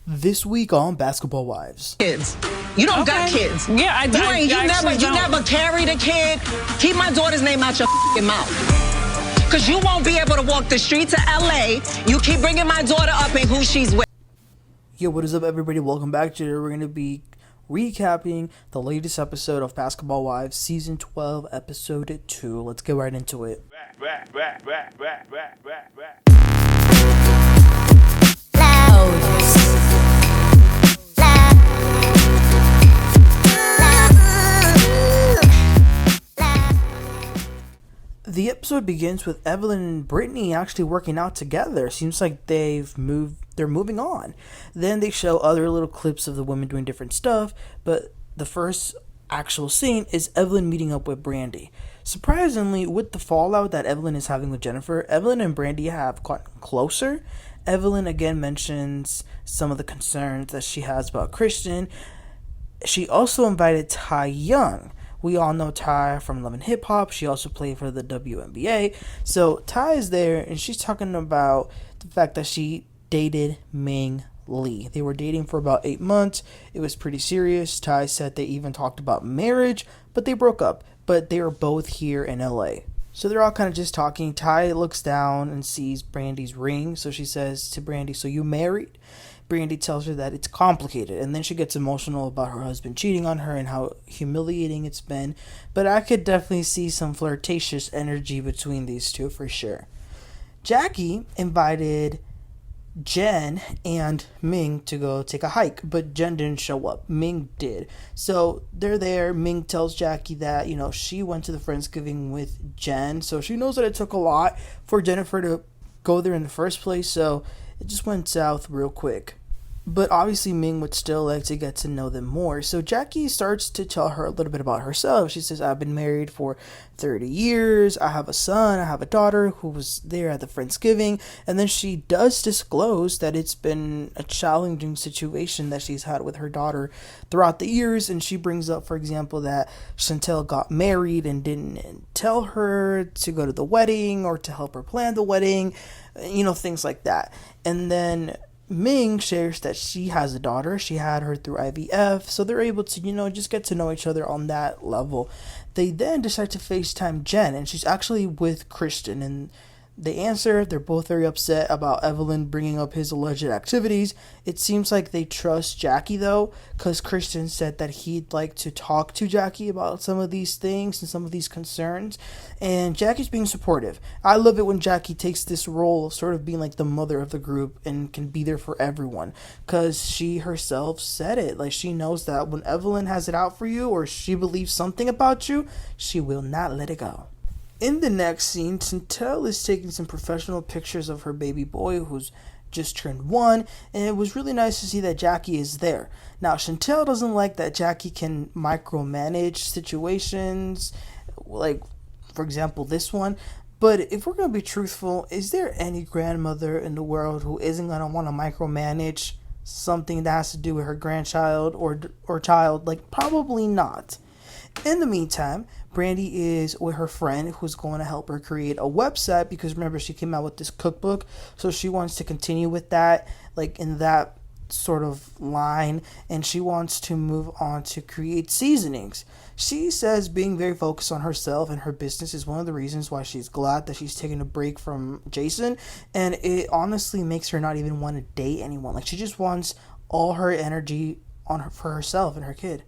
This week on Basketball Wives. Kids. You don't got kids. Yeah, you never carried a kid. Keep my daughter's name out your mouth. Because you won't be able to walk the streets of LA. You keep bringing my daughter up and who she's with. Yo, what is up, everybody? Welcome back. Today we're going to be recapping the latest episode of Basketball Wives, Season 12, Episode 2. Let's get right into it. The episode begins with Evelyn and Brittany actually working out together. Seems like they're moving on. Then they show other little clips of the women doing different stuff, but the first actual scene is Evelyn meeting up with Brandi. Surprisingly, with the fallout that Evelyn is having with Jennifer, Evelyn and Brandi have gotten closer. Evelyn again mentions some of the concerns that she has about Christian. She also invited Tai Young. We all know Tai from Love and Hip Hop. She also played for the WNBA. So Tai is there, and she's talking about the fact that she dated Ming Lee. They were dating for about 8 months. It was pretty serious. Tai said they even talked about marriage, but they broke up. But they were both here in LA. So they're all kind of just talking. Tai looks down and sees Brandi's ring. So she says to Brandi, "So you married?" Brandi tells her that it's complicated, and then she gets emotional about her husband cheating on her and how humiliating it's been. But I could definitely see some flirtatious energy between these two for sure. Jac'Eil invited Jen and Ming to go take a hike, but Jen didn't show up. Ming did. So they're there. Ming tells Jac'Eil that, she went to the Friendsgiving with Jen, so she knows that it took a lot for Jennifer to go there in the first place, so it just went south real quick. But obviously Ming would still like to get to know them more. So Jac'Eil starts to tell her a little bit about herself. She says, "I've been married for 30 years. I have a son. I have a daughter who was there at the Friendsgiving." And then she does disclose that it's been a challenging situation that she's had with her daughter throughout the years. And she brings up, for example, that Chantel got married and didn't tell her to go to the wedding or to help her plan the wedding, things like that. And then Ming shares that she has a daughter. She had her through IVF, so they're able to, just get to know each other on that level. They then decide to FaceTime Jen, and she's actually with Christian, and they answer. They're both very upset about Evelyn bringing up his alleged activities. It seems like they trust Jac'Eil, though, because Christian said that he'd like to talk to Jac'Eil about some of these things and some of these concerns. And Jac'Eil's being supportive. I love it when Jac'Eil takes this role of sort of being like the mother of the group and can be there for everyone, because she herself said it. Like, she knows that when Evelyn has it out for you or she believes something about you, she will not let it go. In the next scene, Chantel is taking some professional pictures of her baby boy who's just turned 1, and it was really nice to see that Jac'Eil is there. Now, Chantel doesn't like that Jac'Eil can micromanage situations, like, for example, this one. But if we're going to be truthful, is there any grandmother in the world who isn't going to want to micromanage something that has to do with her grandchild or child? Like, probably not. In the meantime, Brandi is with her friend who's going to help her create a website, because remember, she came out with this cookbook, so she wants to continue with that, like in that sort of line, and she wants to move on to create seasonings. She says being very focused on herself and her business is one of the reasons why she's glad that she's taking a break from Jason, and it honestly makes her not even want to date anyone. Like, she just wants all her energy for herself and her kid.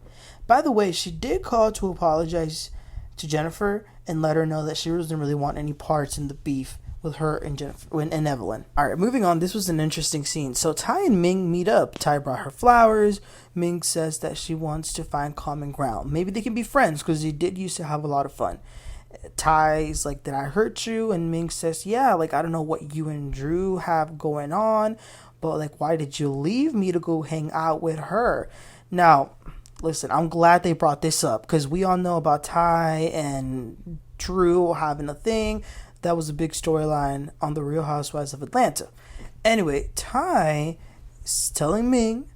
By the way, she did call to apologize to Jennifer and let her know that she doesn't really want any parts in the beef with her and Jennifer and Evelyn. Alright, moving on. This was an interesting scene. So Tai and Ming meet up. Tai brought her flowers. Ming says that she wants to find common ground. Maybe they can be friends, because they did used to have a lot of fun. Tai's like, "Did I hurt you?" And Ming says, "Yeah, like, I don't know what you and Drew have going on, but like, why did you leave me to go hang out with her?" Now, listen, I'm glad they brought this up, because we all know about Tai and Drew having a thing. That was a big storyline on The Real Housewives of Atlanta. Anyway, Tai is telling Ming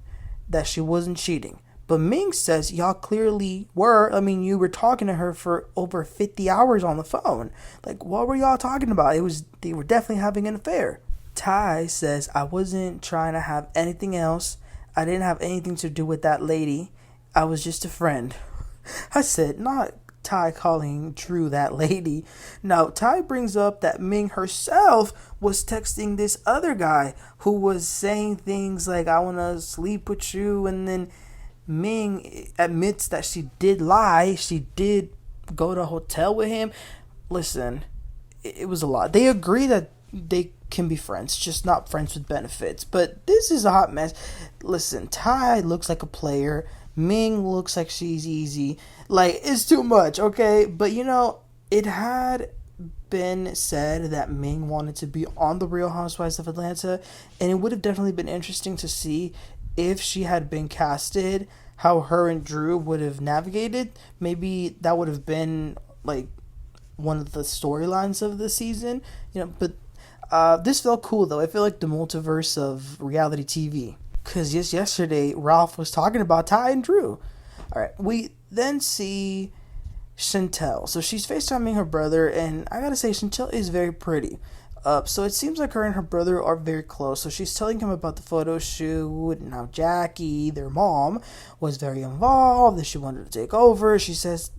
that she wasn't cheating. But Ming says y'all clearly were. I mean, you were talking to her for over 50 hours on the phone. Like, what were y'all talking about? They were definitely having an affair. Tai says, "I wasn't trying to have anything else. I didn't have anything to do with that lady. I was just a friend. I said, not Tai calling Drew that lady. Now, Tai brings up that Ming herself was texting this other guy who was saying things like, I want to sleep with you. And then Ming admits that she did lie. She did go to a hotel with him. Listen, it was a lot. They agree that they can be friends, just not friends with benefits. But this is a hot mess. Listen, Tai looks like a player. Ming looks like she's easy. Like, it's too much, okay? But, it had been said that Ming wanted to be on The Real Housewives of Atlanta, and it would have definitely been interesting to see if she had been casted, how her and Drew would have navigated. Maybe that would have been, like, one of the storylines of the season, but this felt cool, though. It felt like the multiverse of reality TV. Because just yesterday, Ralph was talking about Tai and Drew. All right, we then see Chantel. So she's FaceTiming her brother, and I gotta say, Chantel is very pretty. So it seems like her and her brother are very close. So she's telling him about the photo shoot. Now Jac'Eil, their mom, was very involved, that she wanted to take over. She says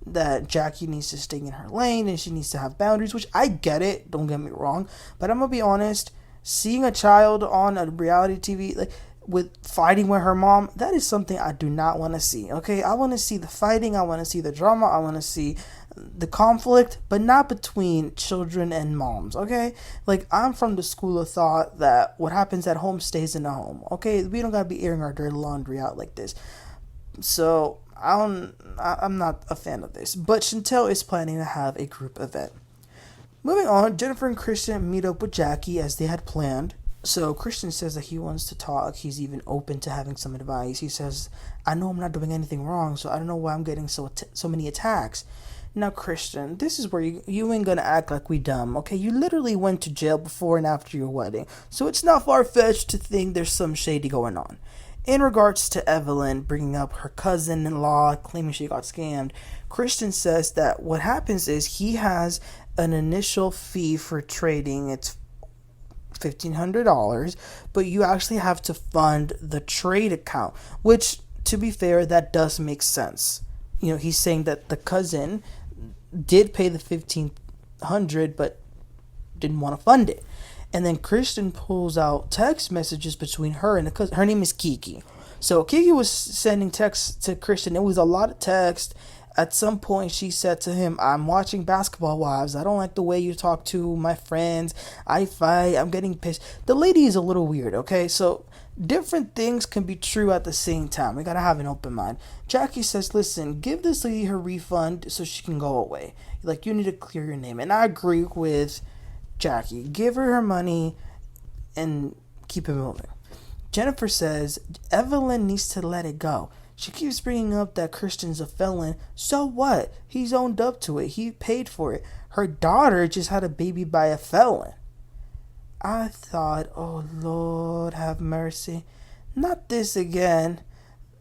that Jac'Eil needs to stay in her lane, and she needs to have boundaries, which I get it, don't get me wrong. But I'm gonna be honest, seeing a child on a reality TV, like, with fighting with her mom, that is something I do not want to see, okay? I want to see the fighting, I want to see the drama, I want to see the conflict, but not between children and moms, okay? Like, I'm from the school of thought that what happens at home stays in the home, okay? We don't gotta be airing our dirty laundry out like this. So, I'm not a fan of this. But Chantel is planning to have a group event. Moving on, Jennifer and Christian meet up with Jac'Eil as they had planned. So Christian says that he wants to talk. He's even open to having some advice. He says, I know I'm not doing anything wrong, so I don't know why I'm getting so many attacks. Now, Christian, this is where you ain't gonna act like we dumb, okay? You literally went to jail before and after your wedding, so it's not far-fetched to think there's some shady going on. In regards to Evelyn bringing up her cousin-in-law, claiming she got scammed, Christian says that what happens is he has an initial fee for trading. It's $1,500, but you actually have to fund the trade account, which, to be fair, that does make sense. He's saying that the cousin did pay the $1,500, but didn't want to fund it. And then Christian pulls out text messages between her and the cousin. Her name is Kiki. So Kiki was sending texts to Christian. It was a lot of text. At some point, she said to him, I'm watching Basketball Wives. I don't like the way you talk to my friends. I fight. I'm getting pissed. The lady is a little weird, okay? So different things can be true at the same time. We got to have an open mind. Jac'Eil says, listen, give this lady her refund so she can go away. Like, you need to clear your name. And I agree with Jac'Eil. Give her her money and keep it moving. Jennifer says, Evelyn needs to let it go. She keeps bringing up that Christian's a felon. So what? He's owned up to it. He paid for it. Her daughter just had a baby by a felon. I thought, oh Lord, have mercy. Not this again.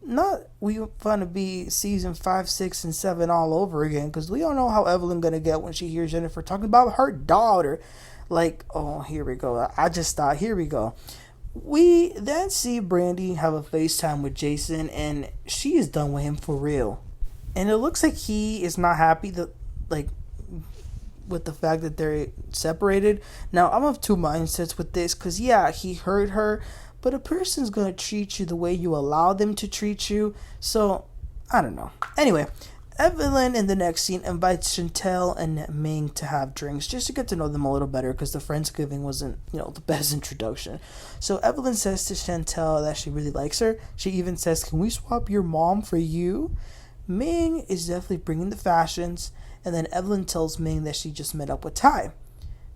Not we want to be season 5, 6, and 7 all over again, because we don't know how Evelyn gonna get when she hears Jennifer talking about her daughter. Like, oh, here we go. I just thought, here we go. We then see Brandi have a FaceTime with Jason, and she is done with him for real. And it looks like he is not happy with the fact that they're separated. Now, I'm of two mindsets with this, because yeah, he hurt her, but a person's gonna treat you the way you allow them to treat you. So, I don't know. Anyway, Evelyn in the next scene invites Chantel and Ming to have drinks just to get to know them a little better, because the Friendsgiving wasn't, the best introduction. So Evelyn says to Chantel that she really likes her. She even says, can we swap your mom for you? Ming is definitely bringing the fashions, and then Evelyn tells Ming that she just met up with Tai.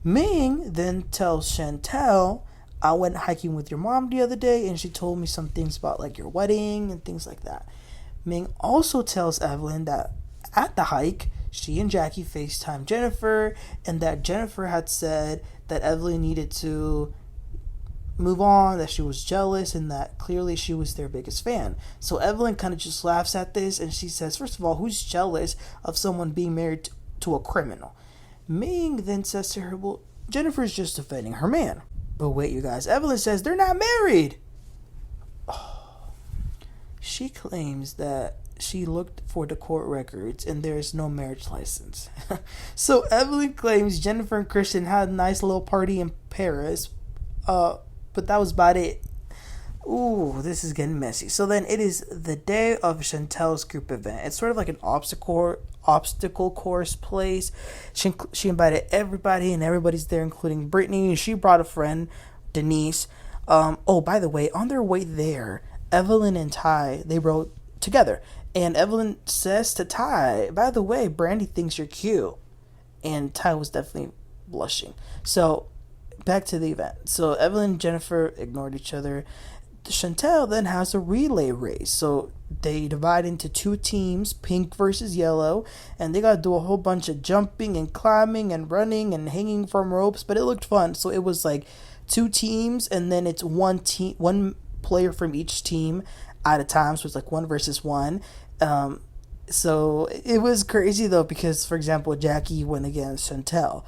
Ming then tells Chantel, I went hiking with your mom the other day, and she told me some things about like your wedding and things like that. Ming also tells Evelyn that at the hike, she and Jac'Eil FaceTimed Jennifer, and that Jennifer had said that Evelyn needed to move on, that she was jealous, and that clearly she was their biggest fan. So Evelyn kind of just laughs at this, and she says, first of all, who's jealous of someone being married to a criminal? Ming then says to her, well, Jennifer's just defending her man. But wait, you guys, Evelyn says they're not married. Oh. she claims that she looked for the court records and there is no marriage license. So Evelyn claims Jennifer and Christian had a nice little party in Paris, but that was about it. Ooh, this is getting messy. So then it is the day of Chantel's group event. It's sort of like an obstacle course place. She invited everybody, and everybody's there, including Brittany. She brought a friend, Denise. Oh, by the way, on their way there, Evelyn and Tai, they rode together. And Evelyn says to Tai, by the way, Brandy thinks you're cute. And Tai was definitely blushing. So back to the event. So Evelyn and Jennifer ignored each other. Chantel then has a relay race. So they divide into two teams, pink versus yellow, and they got to do a whole bunch of jumping and climbing and running and hanging from ropes, but it looked fun. So it was like two teams, and then it's one player from each team at a time, so it's like 1 versus 1. So it was crazy though, because for example, Jac'Eil went against Chantel,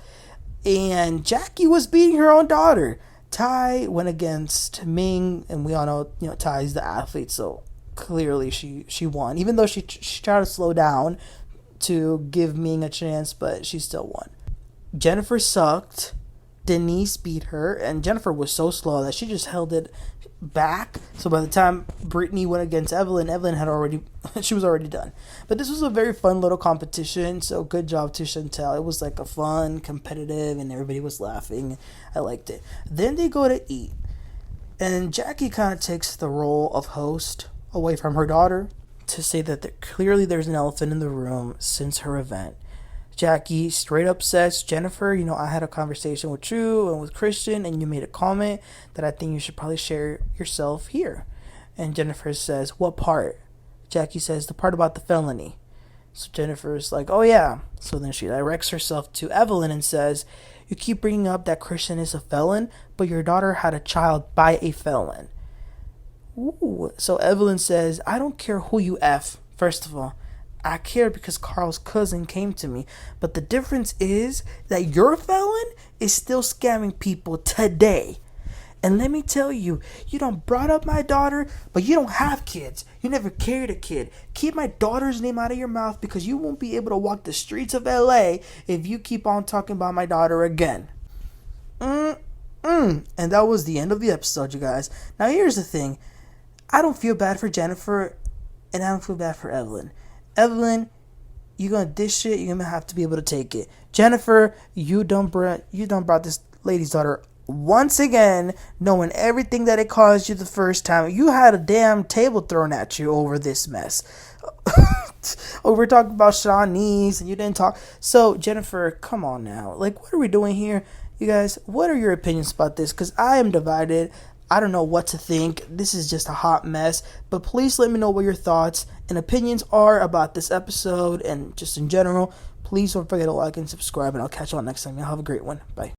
and Jac'Eil was beating her own daughter. Tai went against Ming, and we all know, Tai's the athlete, so clearly she won. Even though she tried to slow down to give Ming a chance, but she still won. Jennifer sucked. Denise beat her, and Jennifer was so slow that she just held it back. So by the time Brittany went against Evelyn she was already done. But this was a very fun little competition, so good job to Chantel. It was like a fun, competitive, and everybody was laughing. I liked it. Then they go to eat, and Jac'Eil kind of takes the role of host away from her daughter to say that clearly there's an elephant in the room since her event. Jac'Eil straight up says, Jennifer, I had a conversation with you and with Christian, and you made a comment that I think you should probably share yourself here. And Jennifer says, what part? Jac'Eil says, the part about the felony. So Jennifer's like, oh yeah. So then she directs herself to Evelyn and says, you keep bringing up that Christian is a felon, but your daughter had a child by a felon. Ooh. So Evelyn says, I don't care who you F, first of all. I care because Carl's cousin came to me. But the difference is that your felon is still scamming people today. And let me tell you, you done brought up my daughter, but you don't have kids. You never carried a kid. Keep my daughter's name out of your mouth, because you won't be able to walk the streets of LA if you keep on talking about my daughter again. And that was the end of the episode, you guys. Now here's the thing. I don't feel bad for Jennifer, and I don't feel bad for Evelyn. Evelyn, you're gonna dish shit. You're gonna have to be able to take it. Jennifer, you done brought this lady's daughter once again, knowing everything that it caused you the first time. You had a damn table thrown at you over this mess. We're talking about Shaunie's, and you didn't talk. So Jennifer, come on now. Like, what are we doing here, you guys? What are your opinions about this? Because I am divided. I don't know what to think. This is just a hot mess. But please let me know what your thoughts and opinions are about this episode and just in general. Please don't forget to like and subscribe, and I'll catch you all next time. Y'all have a great one. Bye.